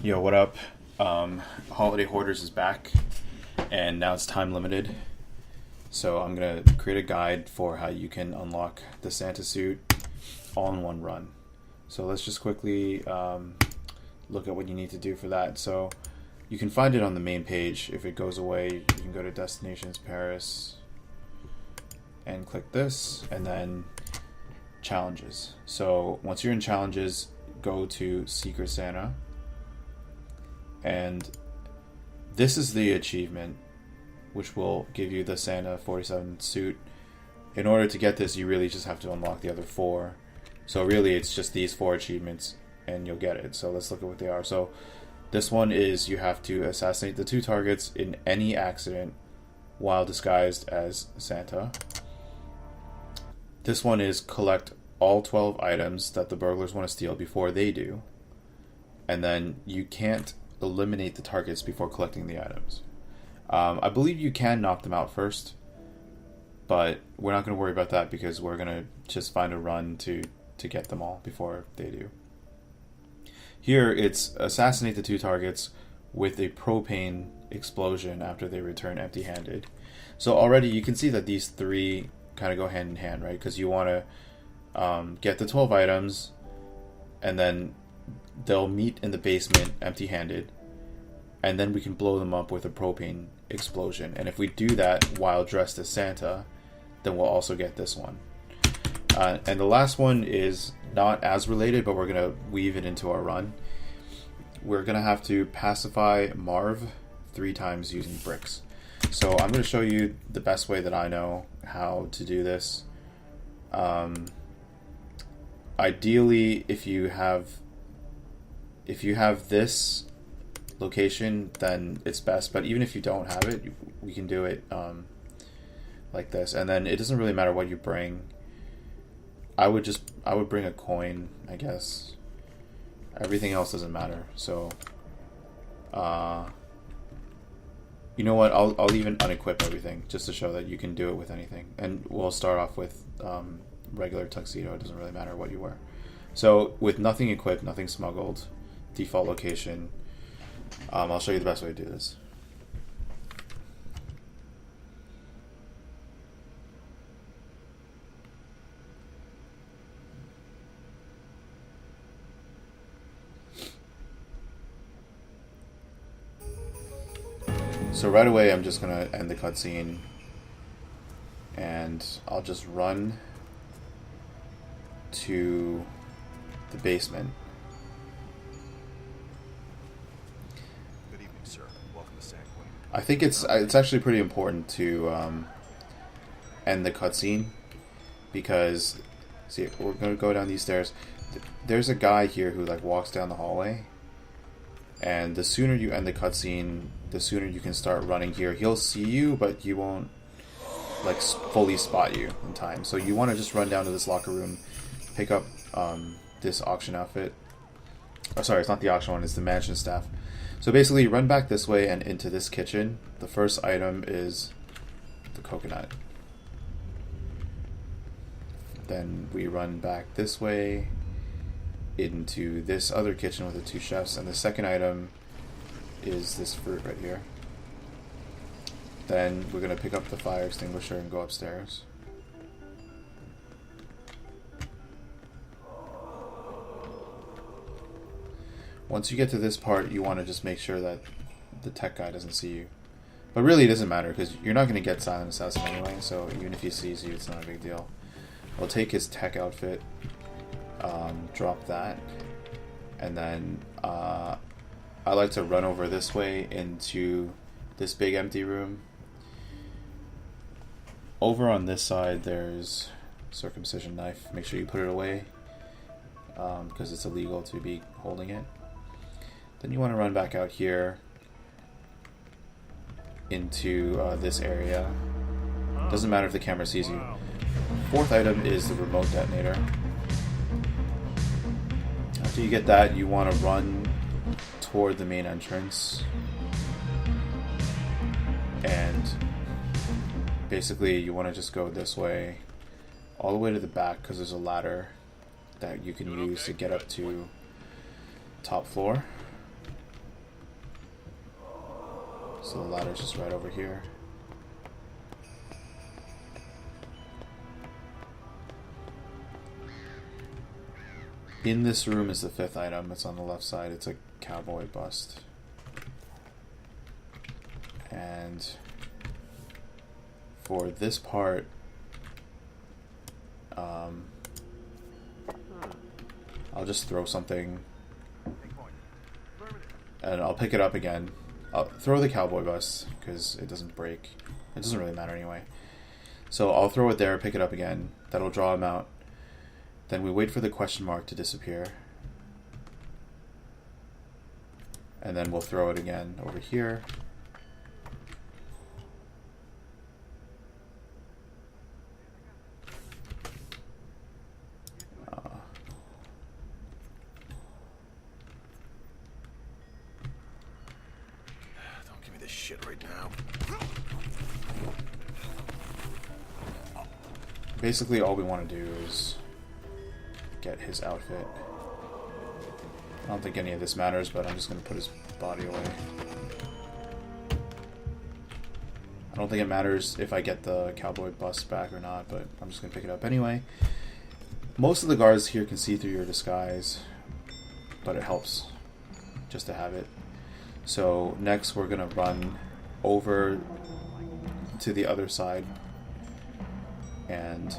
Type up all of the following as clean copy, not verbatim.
Yo, what up? Holiday Hoarders is back, and now it's time limited. So I'm gonna create a guide for how you can unlock the Santa suit all in one run. So let's just quickly look at what you need to do for that. So you can find it on the main page. If it goes away, you can go to Destinations Paris and click this, and then Challenges. So once you're in Challenges, go to Secret Santa. And this is the achievement, which will give you the Santa 47 suit. In order to get this, you really just have to unlock the other 4. So really, it's just these 4 achievements, and you'll get it. So let's look at what they are. So this one is you have to assassinate the 2 targets in any accident while disguised as Santa. This one is collect all 12 items that the burglars want to steal before they do. And then you can't eliminate the targets before collecting the items. I believe you can knock them out first, but we're not going to worry about that because we're going to just find a run to get them all before they do. Here it's assassinate the 2 targets with a propane explosion after they return empty-handed. So already you can see that these 3 kind of go hand in hand, right? Because you want to get the 12 items, and then they'll meet in the basement empty-handed, and then we can blow them up with a propane explosion. And if we do that while dressed as Santa, then we'll also get this one. And the last one is not as related, but we're going to weave it into our run. We're going to have to pacify Marv 3 times using bricks. So I'm going to show you the best way that I know how to do this. Ideally, if you have this location, then it's best, but even if you don't have it, we can do it like this. And then it doesn't really matter what you bring. I would bring a coin, I guess. Everything else doesn't matter. So you know what, I'll even unequip everything just to show that you can do it with anything. And we'll start off with regular tuxedo. It doesn't really matter what you wear. So with nothing equipped, nothing smuggled, default location, I'll show you the best way to do this. So right away I'm just going to end the cutscene, and I'll just run to the basement. Good evening, sir. Welcome to San Quentin. I think it's actually pretty important to end the cutscene, because see, we're going to go down these stairs. There's a guy here who like walks down the hallway, and the sooner you end the cutscene, the sooner you can start running here. He'll see you, but you won't like fully spot you in time. So you want to just run down to this locker room, pick up this auction outfit. Oh, sorry, it's not the auction one, it's the mansion staff. So basically, run back this way and into this kitchen. The first item is the coconut. Then we run back this way into this other kitchen with the 2 chefs, and the second item is this fruit right here. Then we're going to pick up the fire extinguisher and go upstairs. Once you get to this part, you want to just make sure that the tech guy doesn't see you. But really it doesn't matter, because you're not going to get Silent Assassin anyway, so even if he sees you, it's not a big deal. We'll take his tech outfit, drop that, and then I like to run over this way into this big empty room. Over on this side there's Circumcision knife. Make sure you put it away, because it's illegal to be holding it. Then you want to run back out here into this area. Doesn't matter if the camera sees you. 4th item is the remote detonator. After you get that, you want to run toward the main entrance, and basically you want to just go this way all the way to the back, because there's a ladder that you can use to get up to top floor. So the ladder's just right over here. In this room is the 5th item. It's on the left side. It's a cowboy bust. And for this part, I'll just throw something and I'll pick it up again. I'll throw the cowboy bust because it doesn't break. It doesn't really matter anyway. So I'll throw it there, pick it up again. That'll draw him out. Then we wait for the question mark to disappear. And then we'll throw it again over here. Don't give me this shit right now. Basically all we want to do is get his outfit. I don't think any of this matters, but I'm just going to put his body away. I don't think it matters if I get the cowboy bust back or not, but I'm just going to pick it up anyway. Most of the guards here can see through your disguise, but it helps just to have it. So next we're going to run over to the other side, and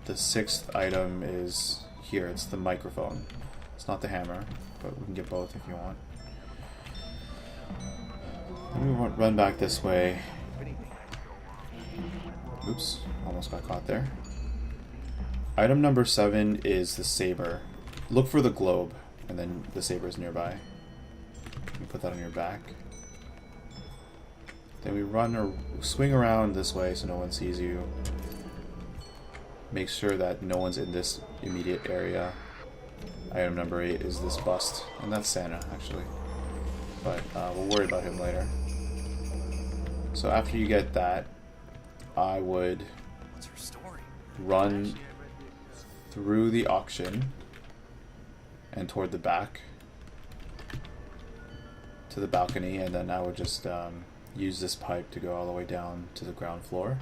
the 6th item is here. It's the microphone. It's not the hammer, but we can get both if you want. Let me run back this way. Oops, almost got caught there. Item number 7 is the Saber. Look for the globe, and then the Saber is nearby. You put that on your back. Then we run or swing around this way so no one sees you. Make sure that no one's in this immediate area. Item number 8 is this bust, and that's Santa actually, but we'll worry about him later. So after you get that, I would run through the auction and toward the back to the balcony, and then I would just use this pipe to go all the way down to the ground floor.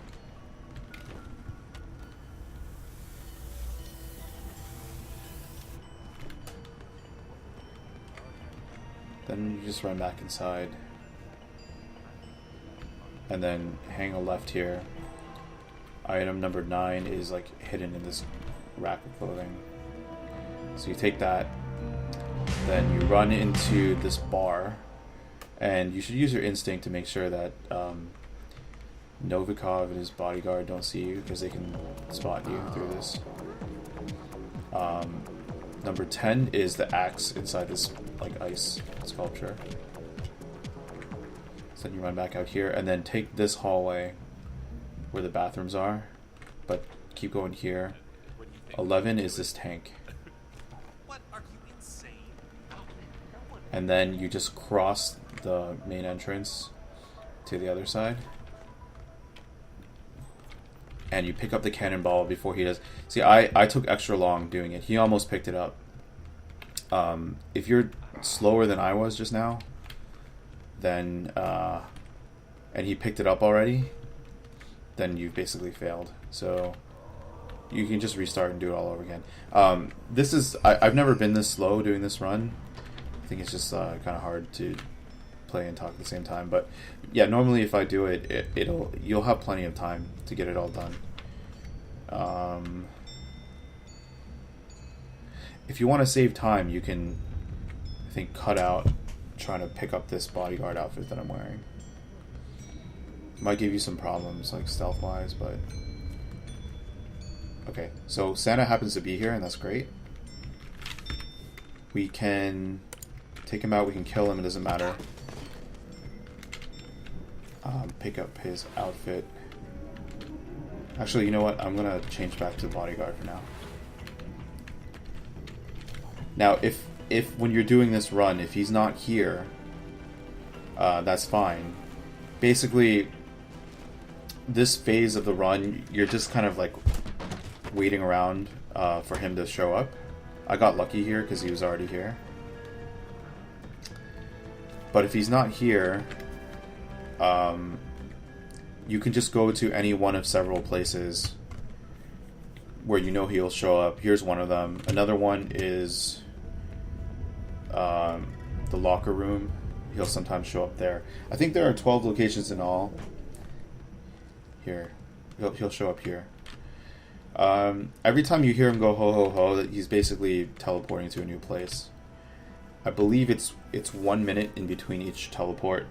Then you just run back inside and then hang a left here. Item number 9 is like hidden in this rack of clothing. So you take that, then you run into this bar, and you should use your instinct to make sure that Novikov and his bodyguard don't see you, because they can spot you through this. Number 10 is the axe inside this like ice sculpture. So then you run back out here and then take this hallway where the bathrooms are, but keep going here. 11 is this tank. What, are you insane? And then you just cross the main entrance to the other side. And you pick up the cannonball before he does. See, I took extra long doing it. He almost picked it up. If you're slower than I was just now, then and he picked it up already, then you've basically failed. So you can just restart and do it all over again. This is I've never been this slow doing this run. I think it's just kind of hard to play and talk at the same time. But yeah, normally if I do it, you'll have plenty of time to get it all done. If you want to save time, you can, I think, cut out trying to pick up this bodyguard outfit that I'm wearing. Might give you some problems, like stealth-wise, but... Okay, so Santa happens to be here, and that's great. We can take him out, we can kill him, it doesn't matter. Pick up his outfit. Actually, you know what? I'm gonna change back to bodyguard for now. Now, if when you're doing this run, if he's not here, that's fine. Basically, this phase of the run, you're just kind of like waiting around for him to show up. I got lucky here because he was already here. But if he's not here, you can just go to any one of several places where you know he'll show up. Here's one of them. Another one is the locker room. He'll sometimes show up there. I think there are 12 locations in all. Here. He'll show up here. Every time you hear him go ho ho ho, that he's basically teleporting to a new place. I believe it's 1 minute in between each teleport.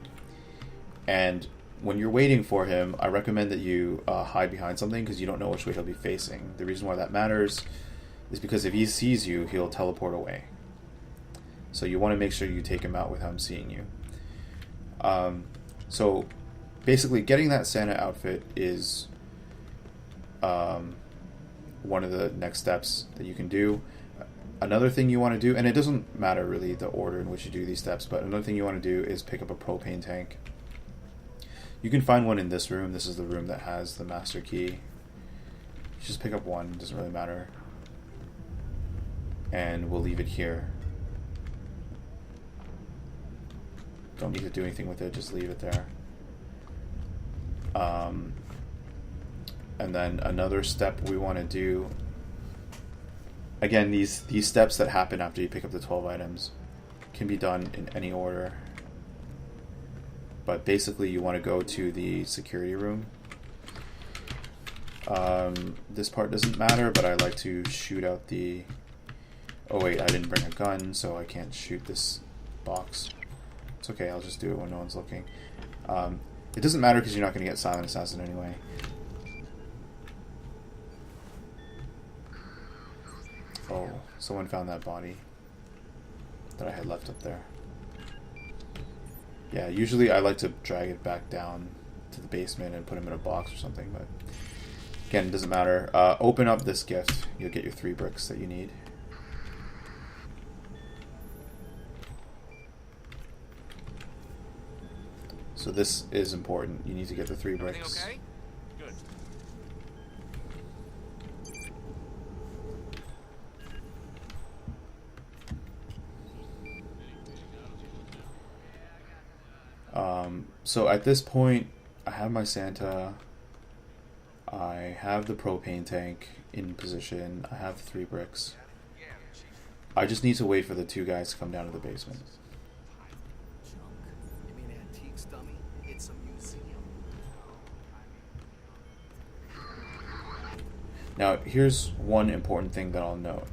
And when you're waiting for him, I recommend that you hide behind something because you don't know which way he'll be facing. The reason why that matters is because if he sees you, he'll teleport away. So you want to make sure you take him out without him seeing you. So basically getting that Santa outfit is one of the next steps that you can do. Another thing you want to do, and it doesn't matter really the order in which you do these steps, but another thing you want to do is pick up a propane tank. You can find one in this room. This is the room that has the master key. Just pick up one, it doesn't really matter. And we'll leave it here. Don't need to do anything with it, just leave it there. And then another step we want to do, again, these steps that happen after you pick up the 12 items can be done in any order. But basically you want to go to the security room. This part doesn't matter, but I like to shoot out the... Oh wait, I didn't bring a gun, so I can't shoot this box. It's okay, I'll just do it when no one's looking. It doesn't matter because you're not going to get Silent Assassin anyway. Oh, someone found that body that I had left up there. Yeah, usually I like to drag it back down to the basement and put him in a box or something, but again, it doesn't matter. Open up this gift. You'll get your 3 bricks that you need. So this is important. You need to get the 3 bricks. Everything okay? Good. So at this point, I have my Santa. I have the propane tank in position. I have 3 bricks. I just need to wait for the 2 guys to come down to the basement. You mean antiques, dummy? It's a museum. Now, here's one important thing that I'll note.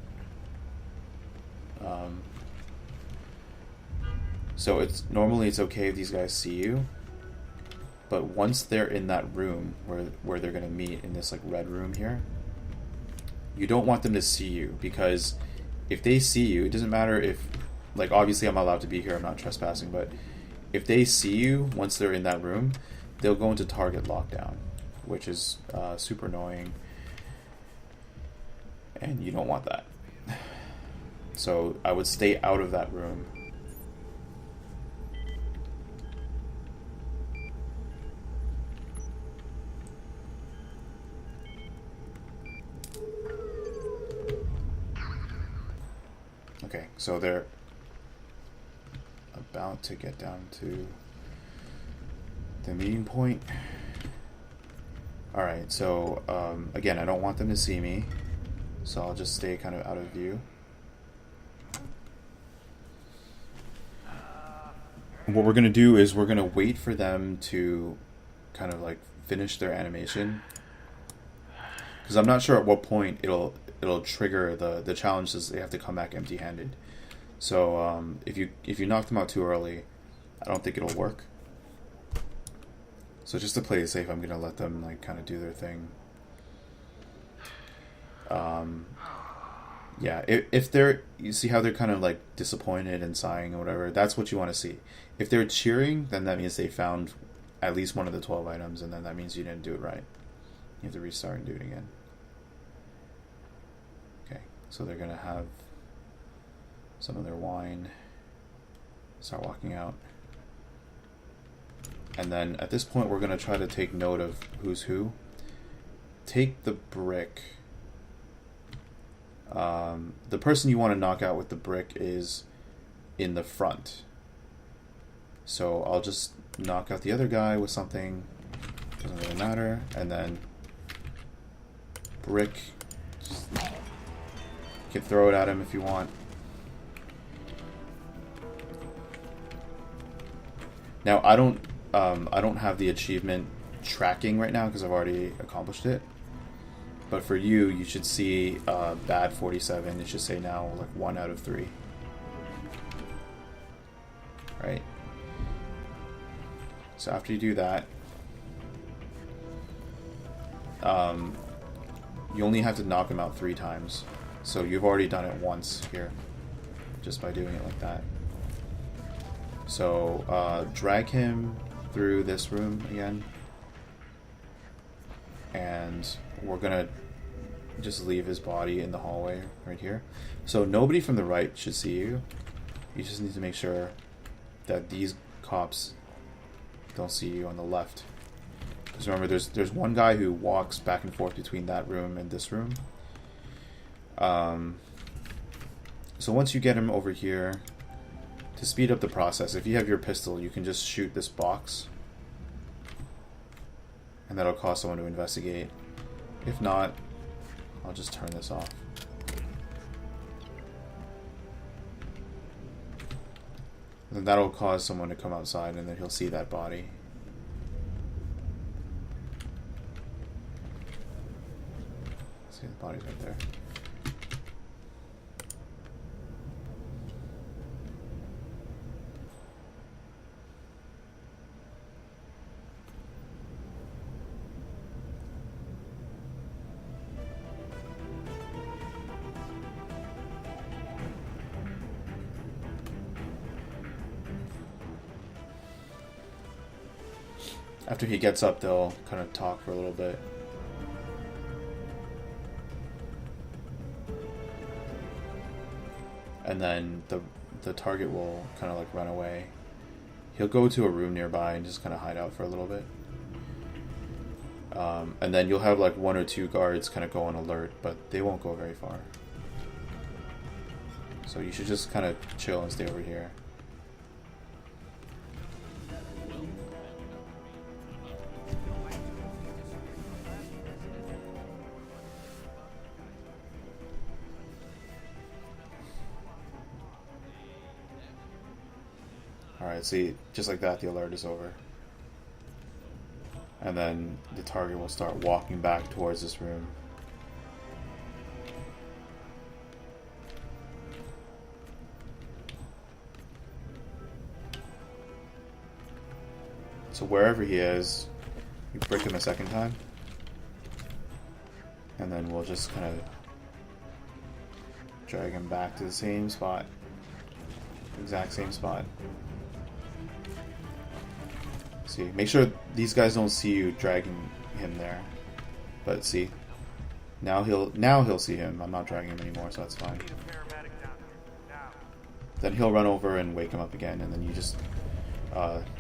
So normally it's okay if these guys see you, but once they're in that room where they're gonna meet in this like red room here, you don't want them to see you, because if they see you, it doesn't matter if, like, obviously I'm allowed to be here, I'm not trespassing, but if they see you once they're in that room, they'll go into target lockdown, which is super annoying, and you don't want that. So I would stay out of that room. Okay, so they're about to get down to the meeting point. Alright, so again, I don't want them to see me, so I'll just stay kind of out of view. And what we're going to do is we're going to wait for them to kind of like finish their animation, because I'm not sure at what point it'll trigger the challenge says they have to come back empty-handed. So if you knock them out too early, I don't think it'll work. So just to play it safe, I'm gonna let them like kind of do their thing. Yeah, if they're, you see how they're kind of like disappointed and sighing or whatever, that's what you want to see. If they're cheering, then that means they found at least one of the 12 items, and then that means you didn't do it right. You have to restart and do it again. Okay, so they're gonna have some of their wine, start walking out, and then at this point we're gonna try to take note of who's who. Take the brick. The person you want to knock out with the brick is in the front. So I'll just knock out the other guy with something, doesn't really matter, and then brick, just, you can throw it at him if you want. Now I don't have the achievement tracking right now because I've already accomplished it. But for you, you should see bad 47. It should say now like 1 out of 3. Right? So after you do that, you only have to knock him out 3 times. So you've already done it once here, just by doing it like that. So drag him through this room again. And we're gonna just leave his body in the hallway right here. So nobody from the right should see you. You just need to make sure that these cops don't see you on the left. Because remember, there's one guy who walks back and forth between that room and this room. So once you get him over here, to speed up the process, if you have your pistol, you can just shoot this box. And that'll cause someone to investigate. If not, I'll just turn this off. And then that'll cause someone to come outside, and then he'll see that body. See, the body's right there. After he gets up, they'll kind of talk for a little bit. And then the target will kind of like run away. He'll go to a room nearby and just kind of hide out for a little bit. And then you'll have like 1 or 2 guards kind of go on alert, but they won't go very far. So you should just kind of chill and stay over here. Alright, see, just like that, the alert is over. And then the target will start walking back towards this room. So wherever he is, you brick him a second time. And then we'll just kind of drag him back to the same spot. Exact same spot. See, make sure these guys don't see you dragging him there. But see, now he'll see him. I'm not dragging him anymore, so that's fine. Then he'll run over and wake him up again, and then you just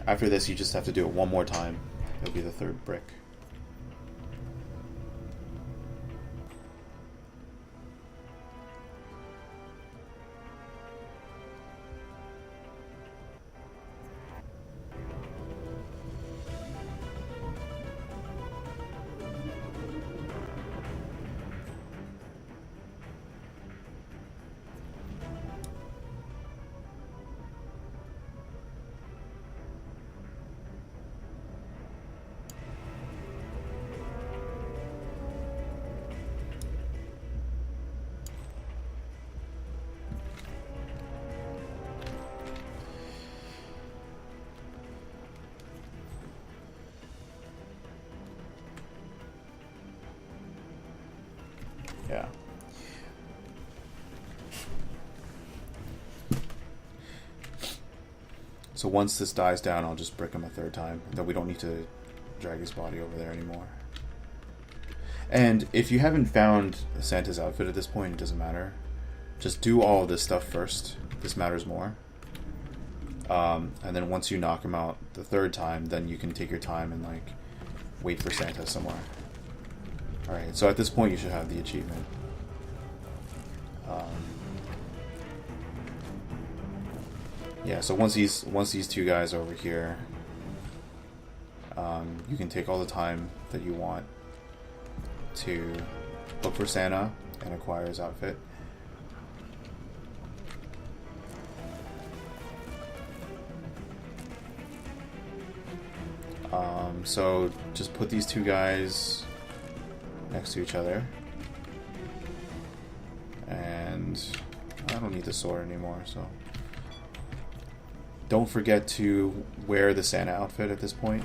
after this you just have to do it one more time. It'll be the 3rd brick. Yeah. So once this dies down, I'll just brick him a 3rd time. Then we don't need to drag his body over there anymore. And if you haven't found Santa's outfit at this point, it doesn't matter. Just do all of this stuff first. This matters more. And then once you knock him out the 3rd time, then you can take your time and like wait for Santa somewhere. Alright, so at this point you should have the achievement. Yeah, so once these 2 guys over here You can take all the time that you want to look for Santa and acquire his outfit. So just put these two guys next to each other. And I don't need the sword anymore, so don't forget to wear the Santa outfit at this point.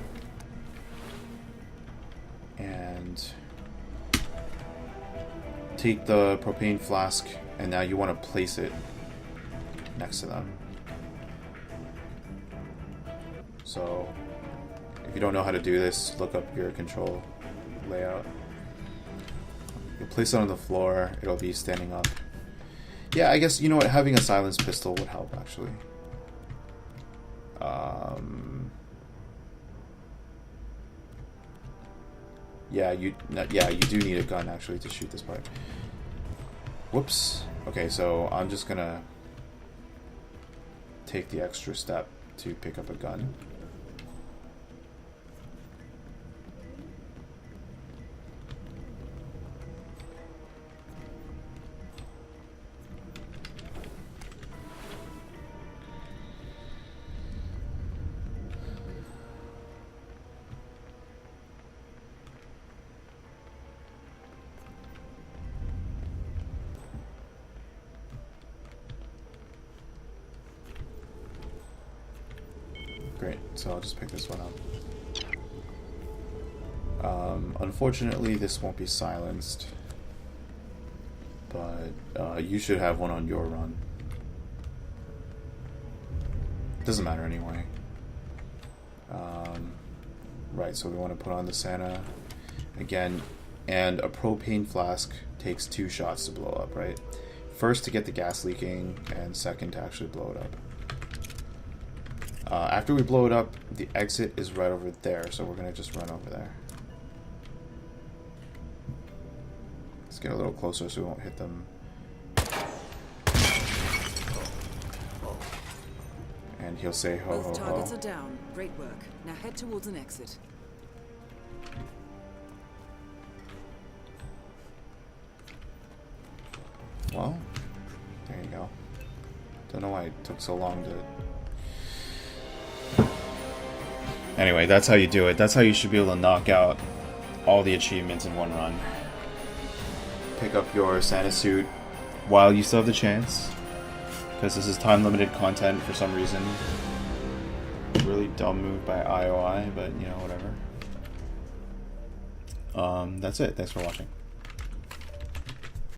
And take the propane flask, and now you want to place it next to them. So if you don't know how to do this, look up your control layout. You'll place it on the floor, it'll be standing up. Yeah, I guess, you know what, having a silenced pistol would help, actually. Yeah, you do need a gun, actually, to shoot this part. Whoops. Okay, so I'm just gonna take the extra step to pick up a gun. Great, so I'll just pick this one up. Unfortunately, this won't be silenced, but you should have one on your run. Doesn't matter anyway. Right, so we want to put on the Santa again, and a propane flask takes 2 shots to blow up, right? First to get the gas leaking, and second to actually blow it up. After we blow it up, the exit is right over there, so we're going to just run over there. Let's get a little closer so we won't hit them. And he'll say ho ho ho. Both targets are down. Great work. Now head towards an exit. Well, there you go. Don't know why it took so long to... Anyway, that's how you do it. That's how you should be able to knock out all the achievements in one run. Pick up your Santa suit while you still have the chance, because this is time-limited content for some reason. Really dumb move by IOI, but you know, whatever. That's it. Thanks for watching.